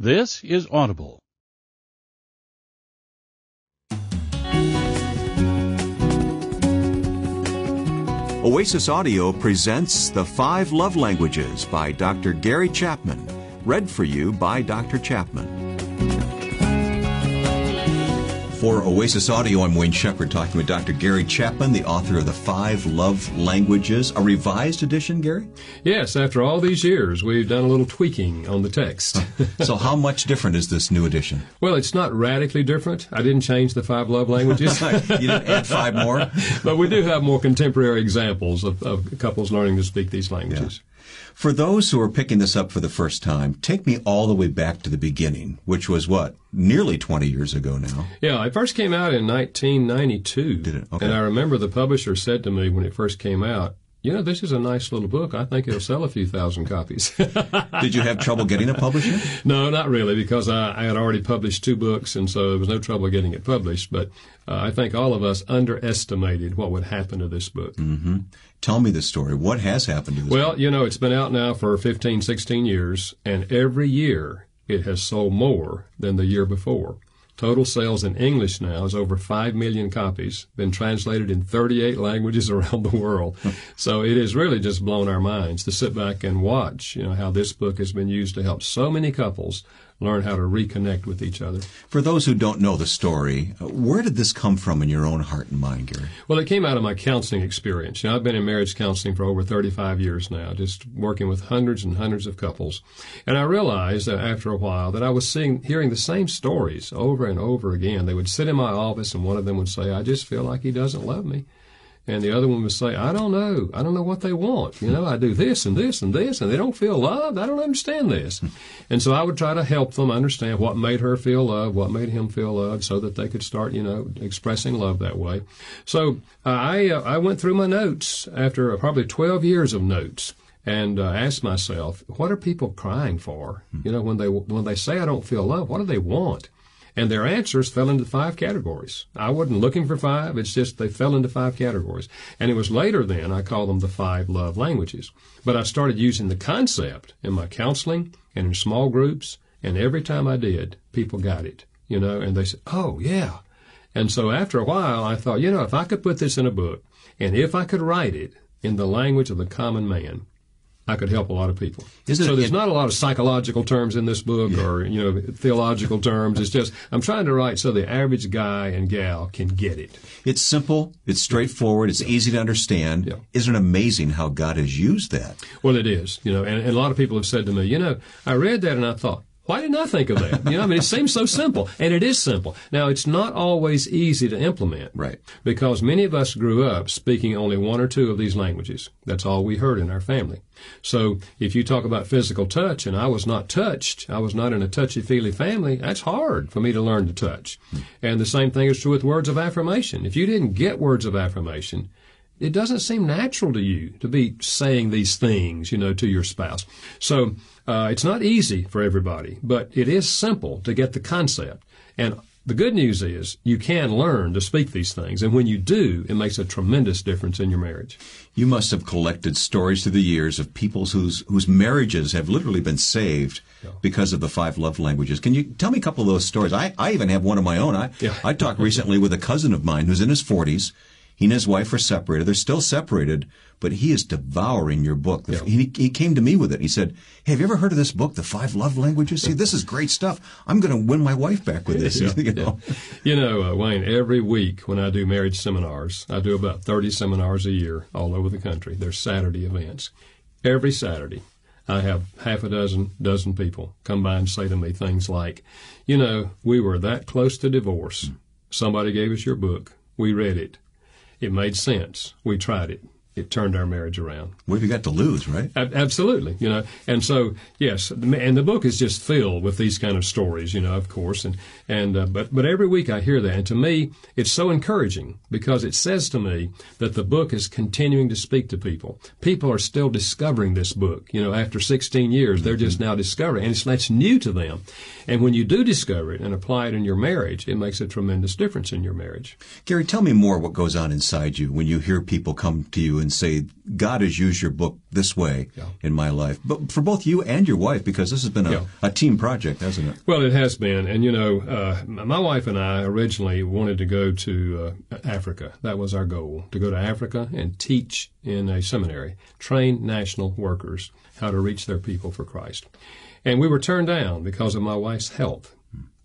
This is Audible. Oasis Audio presents The 5 Love Languages by Dr. Gary Chapman, read for you by Dr. Chapman. For Oasis Audio, I'm Wayne Shepherd talking with Dr. Gary Chapman, the author of The 5 Love Languages, a revised edition, Gary? Yes, after all these years, we've done a little tweaking on the text. So how much different is this new edition? Well, it's not radically different. I didn't change the 5 love languages. You didn't add 5 more? But we do have more contemporary examples of couples learning to speak these languages. Yeah. For those who are picking this up for the first time, take me all the way back to the beginning, which was what? Nearly 20 years ago now. Yeah, it first came out in 1992. Did it? Okay. And I remember the publisher said to me when it first came out, you know, this is a nice little book. I think it'll sell a few thousand copies. Did you have trouble getting a publisher? No, not really, because I had already published 2 books, and so there was no trouble getting it published. But I think all of us underestimated what would happen to this book. Mm-hmm. Tell me the story. What has happened to this book? Well, you know, it's been out now for 15, 16 years, and every year it has sold more than the year before. Total sales in English now is over 5 million copies, been translated in 38 languages around the world. So it has really just blown our minds to sit back and watch, you know, how this book has been used to help so many couples learn how to reconnect with each other. For those who don't know the story, where did this come from in your own heart and mind, Gary? Well, it came out of my counseling experience. You know, I've been in marriage counseling for over 35 years now, just working with hundreds and hundreds of couples. And I realized that after a while that I was hearing the same stories over and over again. They would sit in my office and one of them would say, I just feel like he doesn't love me. And the other one would say, I don't know. I don't know what they want. You know, I do this and this and this, and they don't feel loved. I don't understand this. And so I would try to help them understand what made her feel loved, what made him feel loved, so that they could start, you know, expressing love that way. So I went through my notes after probably 12 years of notes and asked myself, what are people crying for? You know, when they say I don't feel loved, what do they want? And their answers fell into 5 categories. I wasn't looking for 5. It's just they fell into 5 categories. And it was later then I called them the 5 love languages. But I started using the concept in my counseling and in small groups. And every time I did, people got it, you know, and they said, oh, yeah. And so after a while, I thought, you know, if I could put this in a book and if I could write it in the language of the common man, I could help a lot of people. So there's not a lot of psychological terms in this book or, you know, theological terms. It's just I'm trying to write so the average guy and gal can get it. It's simple. It's straightforward. It's easy to understand. Yeah. Isn't it amazing how God has used that? Well, it is. You know, and a lot of people have said to me, you know, I read that and I thought, why didn't I think of that? You know, I mean, it seems so simple, and it is simple. Now, it's not always easy to implement. Right. Because many of us grew up speaking only 1 or 2 of these languages. That's all we heard in our family. So if you talk about physical touch, and I was not touched, I was not in a touchy-feely family, that's hard for me to learn to touch. And the same thing is true with words of affirmation. If you didn't get words of affirmation, it doesn't seem natural to you to be saying these things, you know, to your spouse. So it's not easy for everybody, but it is simple to get the concept. And the good news is you can learn to speak these things. And when you do, it makes a tremendous difference in your marriage. You must have collected stories through the years of people whose marriages have literally been saved because of the 5 love languages. Can you tell me a couple of those stories? I even have one of my own. I talked recently with a cousin of mine who's in his 40s. He and his wife are separated. They're still separated, but he is devouring your book. Yeah. He came to me with it. He said, hey, have you ever heard of this book, The 5 Love Languages? See, this is great stuff. I'm going to win my wife back with this. You know, Wayne, every week when I do marriage seminars, I do about 30 seminars a year all over the country. They're Saturday events. Every Saturday, I have half a dozen people come by and say to me things like, you know, we were that close to divorce. Somebody gave us your book. We read it. It made sense. We tried it. It turned our marriage around. What have you got to lose, right? Absolutely, you know. And so, yes, and the book is just filled with these kind of stories, you know, of course. But every week I hear that, and to me, it's so encouraging because it says to me that the book is continuing to speak to people. People are still discovering this book, you know. After 16 years, they're just now discovering, and that's new to them. And when you do discover it and apply it in your marriage, it makes a tremendous difference in your marriage. Gary, tell me more what goes on inside you when you hear people come to you you and say, God has used your book this way in my life. But for both you and your wife, because this has been a team project, hasn't it? Well, it has been. And, my wife and I originally wanted to go to Africa. That was our goal, to go to Africa and teach in a seminary, train national workers how to reach their people for Christ. And we were turned down because of my wife's health.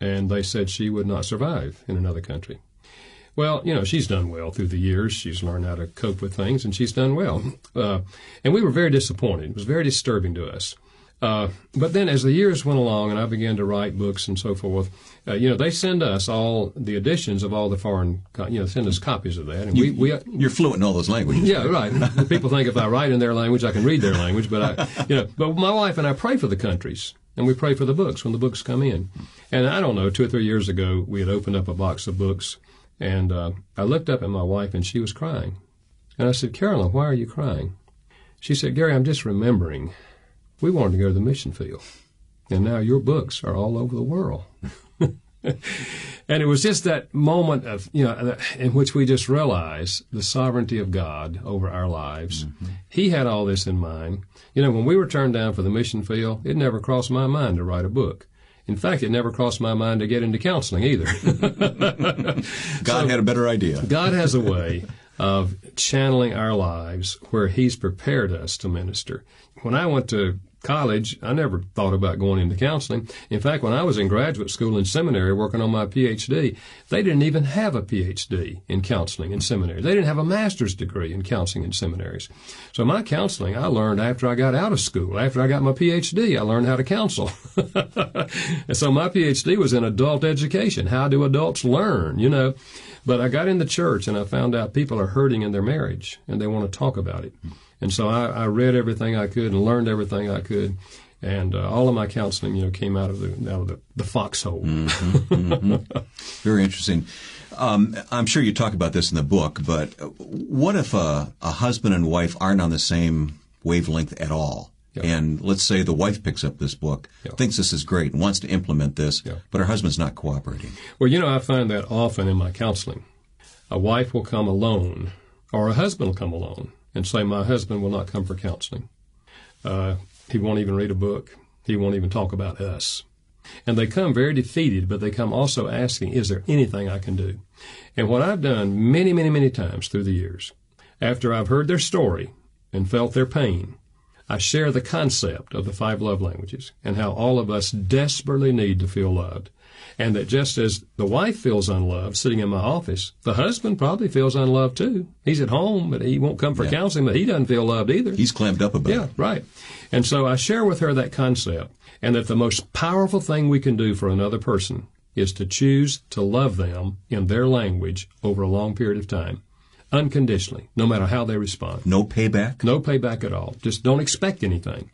And they said she would not survive in another country. Well, she's done well through the years. She's learned how to cope with things, and she's done well. And we were very disappointed. It was very disturbing to us. But then as the years went along and I began to write books and so forth, they send us all the editions of all the foreign, send us copies of that. And you're fluent in all those languages. Yeah, right. People think if I write in their language, I can read their language. But but my wife and I pray for the countries, and we pray for the books when the books come in. And I don't know, 2 or 3 years ago, we had opened up a box of books. And I looked up at my wife, and she was crying. And I said, Carolyn, why are you crying? She said, Gary, I'm just remembering we wanted to go to the mission field. And now your books are all over the world. And it was just that moment of, in which we just realized the sovereignty of God over our lives. Mm-hmm. He had all this in mind. When we were turned down for the mission field, it never crossed my mind to write a book. In fact, it never crossed my mind to get into counseling either. God had a better idea. God has a way of channeling our lives where He's prepared us to minister. When I went to college, I never thought about going into counseling. In fact, when I was in graduate school and seminary working on my PhD, they didn't even have a PhD in counseling in seminary. They didn't have a master's degree in counseling in seminaries. So my counseling, I learned after I got out of school. After I got my PhD, I learned how to counsel. And so my PhD was in adult education. How do adults learn, But I got in the church and I found out people are hurting in their marriage and they want to talk about it. And so I read everything I could and learned everything I could, and all of my counseling, came out of the foxhole. Mm-hmm, mm-hmm. Very interesting. I'm sure you talk about this in the book, but what if a husband and wife aren't on the same wavelength at all? Yeah. And let's say the wife picks up this book, thinks this is great, and wants to implement this, but her husband's not cooperating. Well, I find that often in my counseling. A wife will come alone, or a husband will come alone, and say, my husband will not come for counseling. He won't even read a book. He won't even talk about us. And they come very defeated, but they come also asking, is there anything I can do? And what I've done many, many, many times through the years, after I've heard their story and felt their pain, I share the concept of the 5 love languages and how all of us desperately need to feel loved. And that just as the wife feels unloved sitting in my office, the husband probably feels unloved too. He's at home, but he won't come for counseling, but he doesn't feel loved either. He's clammed up about it. Yeah, right. And so I share with her that concept, and that the most powerful thing we can do for another person is to choose to love them in their language over a long period of time, unconditionally, no matter how they respond. No payback? No payback at all. Just don't expect anything.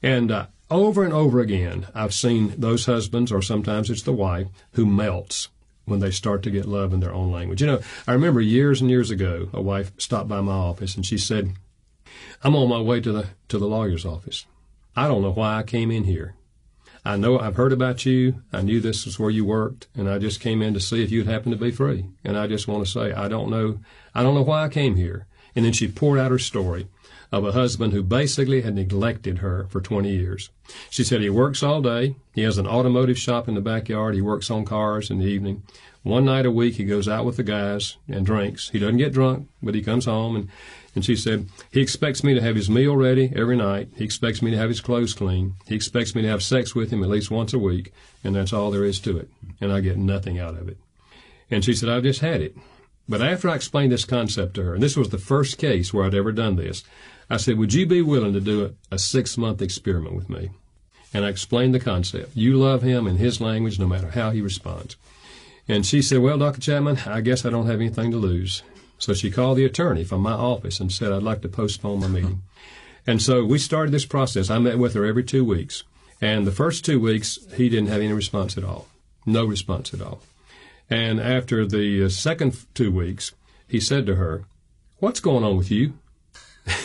And over and over again, I've seen those husbands, or sometimes it's the wife, who melts when they start to get love in their own language. I remember years and years ago, a wife stopped by my office and she said, I'm on my way to the lawyer's office. I don't know why I came in here. I know I've heard about you. I knew this was where you worked, and I just came in to see if you'd happen to be free. And I just want to say, I don't know why I came here. And then she poured out her story of a husband who basically had neglected her for 20 years. She said he works all day. He has an automotive shop in the backyard. He works on cars in the evening. One night a week he goes out with the guys and drinks. He doesn't get drunk, but he comes home. And she said, he expects me to have his meal ready every night. He expects me to have his clothes clean. He expects me to have sex with him at least once a week. And that's all there is to it. And I get nothing out of it. And she said, I've just had it. But after I explained this concept to her, and this was the first case where I'd ever done this, I said, would you be willing to do a 6-month experiment with me? And I explained the concept. You love him in his language no matter how he responds. And she said, well, Dr. Chapman, I guess I don't have anything to lose. So she called the attorney from my office and said, I'd like to postpone my meeting. And so we started this process. I met with her every 2 weeks. And the first 2 weeks, he didn't have any response at all. No response at all. And after the second 2 weeks, he said to her, what's going on with you?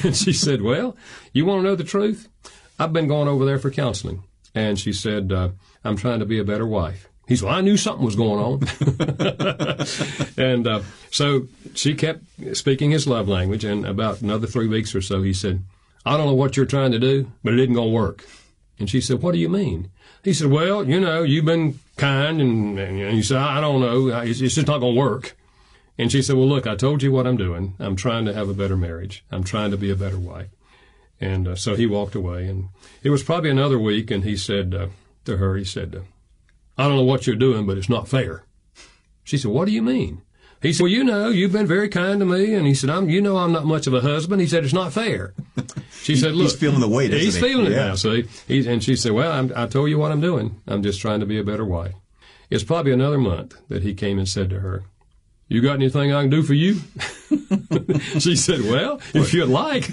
And she said, well, you want to know the truth? I've been going over there for counseling. And she said, I'm trying to be a better wife. He said, well, I knew something was going on. And so she kept speaking his love language, and about another 3 weeks or so, he said, I don't know what you're trying to do, but it isn't going to work. And she said, what do you mean? He said, well, you've been kind, and he said, I don't know, it's just not going to work. And she said, well, look, I told you what I'm doing. I'm trying to have a better marriage. I'm trying to be a better wife. And so he walked away, and it was probably another week, and he said to her, he said, I don't know what you're doing, but it's not fair. She said, what do you mean? He said, well, you've been very kind to me. And he said, I'm not much of a husband. He said, it's not fair. She said, look. He's feeling the weight, isn't he? He's feeling it now, see. And she said, well, I told you what I'm doing. I'm just trying to be a better wife. It's probably another month that he came and said to her, you got anything I can do for you? She said, well, if you'd like.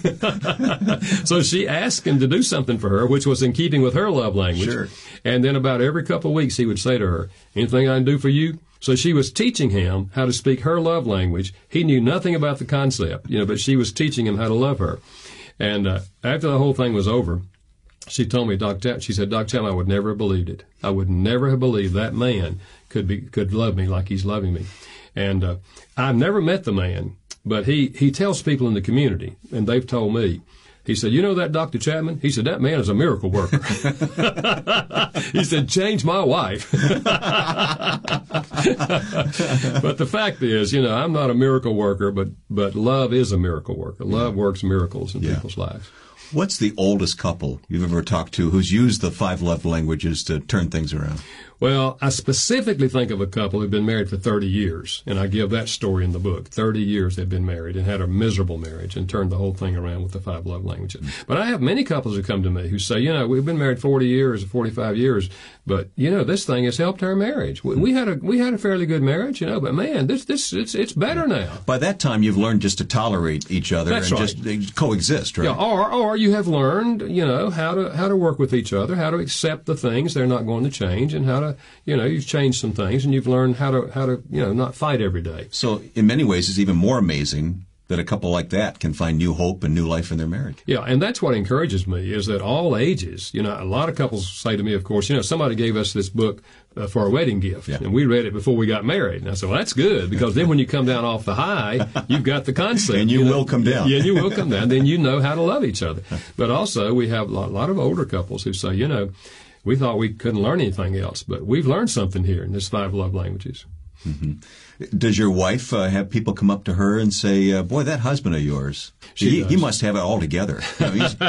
So she asked him to do something for her, which was in keeping with her love language. Sure. And then about every couple of weeks, he would say to her, anything I can do for you? So she was teaching him how to speak her love language. He knew nothing about the concept, but she was teaching him how to love her. And after the whole thing was over, she told me, she said, Doc Chapman, I would never have believed it. I would never have believed that man could love me like he's loving me. And I've never met the man, but he tells people in the community, and they've told me, he said, that Dr. Chapman? He said, that man is a miracle worker. He said, change my wife. But the fact is, I'm not a miracle worker, but love is a miracle worker. Love works miracles in people's lives. What's the oldest couple you've ever talked to who's used the 5 love languages to turn things around? Well, I specifically think of a couple who've been married for 30 years, and I give that story in the book. 30 years they've been married and had a miserable marriage and turned the whole thing around with the 5 love languages. But I have many couples who come to me who say, we've been married 40 years or 45 years, but, this thing has helped our marriage. We had a fairly good marriage, but man, it's better now. By that time, you've learned just to tolerate each other. That's and right. just coexist, right? Yeah, or you have learned, how to work with each other, how to accept the things they're not going to change, and how to, you've changed some things, and you've learned how to not fight every day. So in many ways, it's even more amazing that a couple like that can find new hope and new life in their marriage. Yeah, and that's what encourages me, is that all ages, a lot of couples say to me, of course, somebody gave us this book for a wedding gift, and we read it before we got married. And I said, well, that's good, because then when you come down off the high, you've got the concept. And you will come down. Yeah, you will come down. Then you know how to love each other. But also, we have a lot of older couples who say, we thought we couldn't learn anything else, but we've learned something here in this 5 love languages. Mm-hmm. Does your wife have people come up to her and say, boy, that husband of yours, he must have it all together.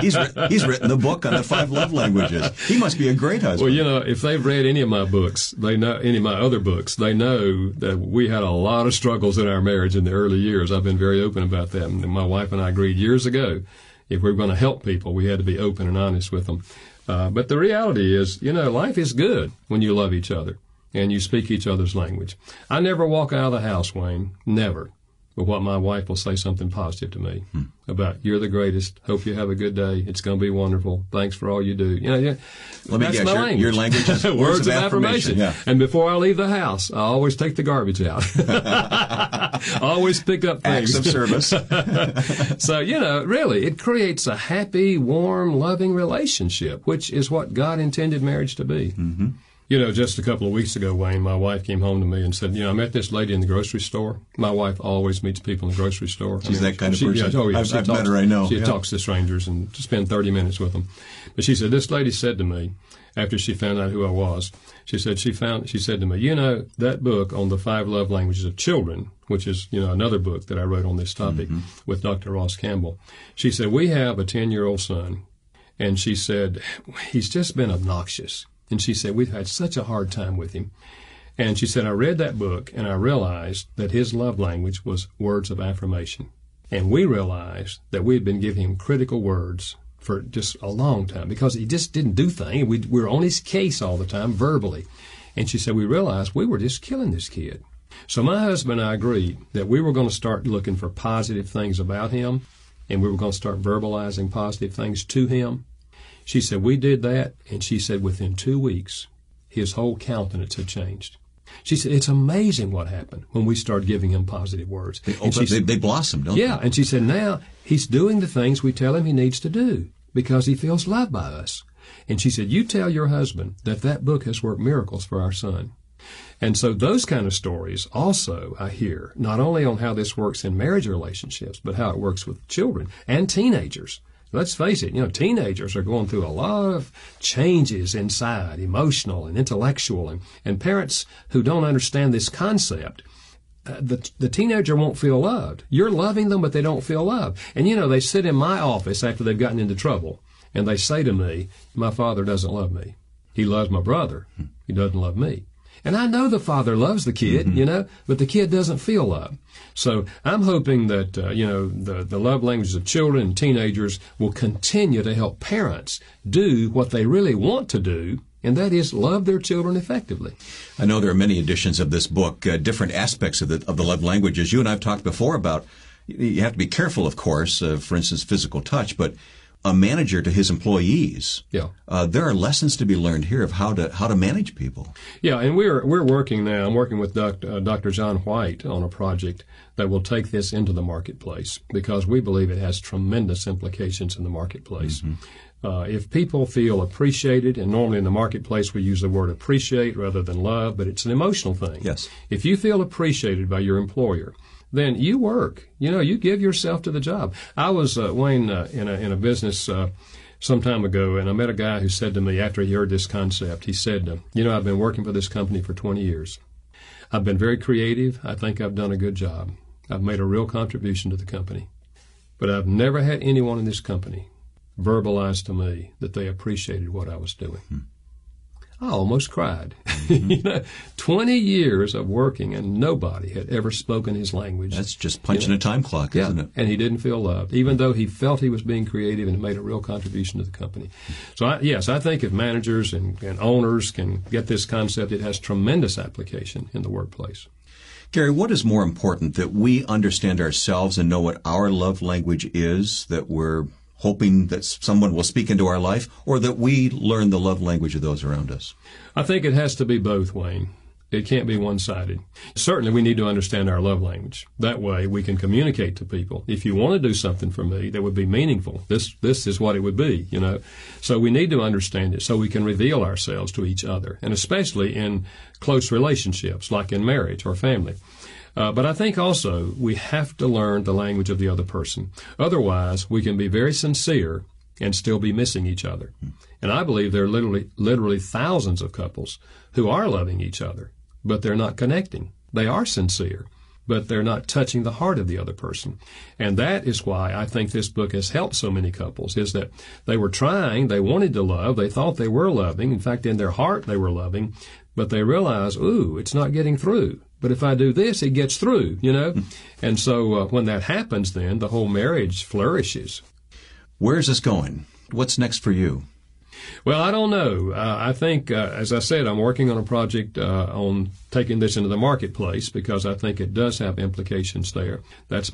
He's written the book on the 5 love languages. He must be a great husband. Well, if they've read any of my books, they know any of my other books, they know that we had a lot of struggles in our marriage in the early years. I've been very open about that. And my wife and I agreed years ago, if we were going to help people, we had to be open and honest with them. But the reality is, life is good when you love each other and you speak each other's language. I never walk out of the house, Wayne, never, but what my wife will say something positive to me about, you're the greatest, hope you have a good day, it's going to be wonderful, thanks for all you do. Let me guess, your language is words of affirmation. Yeah. And before I leave the house, I always take the garbage out. I always pick up things. Acts of service. So, really, it creates a happy, warm, loving relationship, which is what God intended marriage to be. Mm-hmm. Just a couple of weeks ago, Wayne, my wife came home to me and said, I met this lady in the grocery store. My wife always meets people in the grocery store. She's that kind of person. I've met her, I know. She talks to strangers and to spend 30 minutes with them. But she said, this lady said to me, after she found out who I was, she said to me, that book on the 5 love languages of children, which is, another book that I wrote on this topic with Dr. Ross Campbell. She said, we have a 10-year-old son, and she said, he's just been obnoxious. And she said, we've had such a hard time with him. And she said, I read that book and I realized that his love language was words of affirmation. And we realized that we had been giving him critical words for just a long time because he just didn't do things. We were on his case all the time verbally. And she said, we realized we were just killing this kid. So my husband and I agreed that we were going to start looking for positive things about him, and we were going to start verbalizing positive things to him. She said, we did that, and she said within 2 weeks, his whole countenance had changed. She said, it's amazing what happened when we started giving him positive words. They blossom, don't they? Yeah, and she said, now he's doing the things we tell him he needs to do because he feels loved by us. And she said, you tell your husband that book has worked miracles for our son. And so those kind of stories also I hear, not only on how this works in marriage relationships, but how it works with children and teenagers. Let's face it, teenagers are going through a lot of changes inside, emotional and intellectual, and parents who don't understand this concept, the teenager won't feel loved. You're loving them, but they don't feel loved. And, they sit in my office after they've gotten into trouble, and they say to me, my father doesn't love me. He loves my brother. He doesn't love me. And I know the father loves the kid, but the kid doesn't feel love. So I'm hoping that, the love languages of children and teenagers will continue to help parents do what they really want to do, and that is love their children effectively. I know there are many editions of this book, different aspects of the love languages. You and I have talked before about, you have to be careful, of course, for instance, physical touch, but a manager to his employees. Yeah. There are lessons to be learned here of how to manage people. Yeah, and we're working now. I'm working with Dr. John White on a project that will take this into the marketplace because we believe it has tremendous implications in the marketplace. If people feel appreciated, and normally in the marketplace we use the word appreciate rather than love, but it's an emotional thing. Yes. If you feel appreciated by your employer, then you work. You give yourself to the job. I was, Wayne, in a business some time ago, and I met a guy who said to me after he heard this concept, he said, I've been working for this company for 20 years. I've been very creative. I think I've done a good job. I've made a real contribution to the company. But I've never had anyone in this company verbalize to me that they appreciated what I was doing. I almost cried. 20 years of working, and nobody had ever spoken his language. That's just punching a time clock, isn't it? And he didn't feel loved, even though he felt he was being creative and made a real contribution to the company. So, I think if managers and owners can get this concept, it has tremendous application in the workplace. Gary, what is more important, that we understand ourselves and know what our love language is, that we're hoping that someone will speak into our life, or that we learn the love language of those around us? I think it has to be both, Wayne. It can't be one-sided. Certainly, we need to understand our love language. That way, we can communicate to people. If you want to do something for me that would be meaningful, this is what it would be, So we need to understand it so we can reveal ourselves to each other, and especially in close relationships, like in marriage or family. But I think also we have to learn the language of the other person. Otherwise, we can be very sincere and still be missing each other. And I believe there are literally thousands of couples who are loving each other, but they're not connecting. They are sincere, but they're not touching the heart of the other person. And that is why I think this book has helped so many couples, is that they were trying, they wanted to love, they thought they were loving. In fact, in their heart they were loving, but they realized, it's not getting through. But if I do this, it gets through, And so when that happens, then the whole marriage flourishes. Where is this going? What's next for you? Well, I don't know. I think, as I said, I'm working on a project on taking this into the marketplace because I think it does have implications there. That's my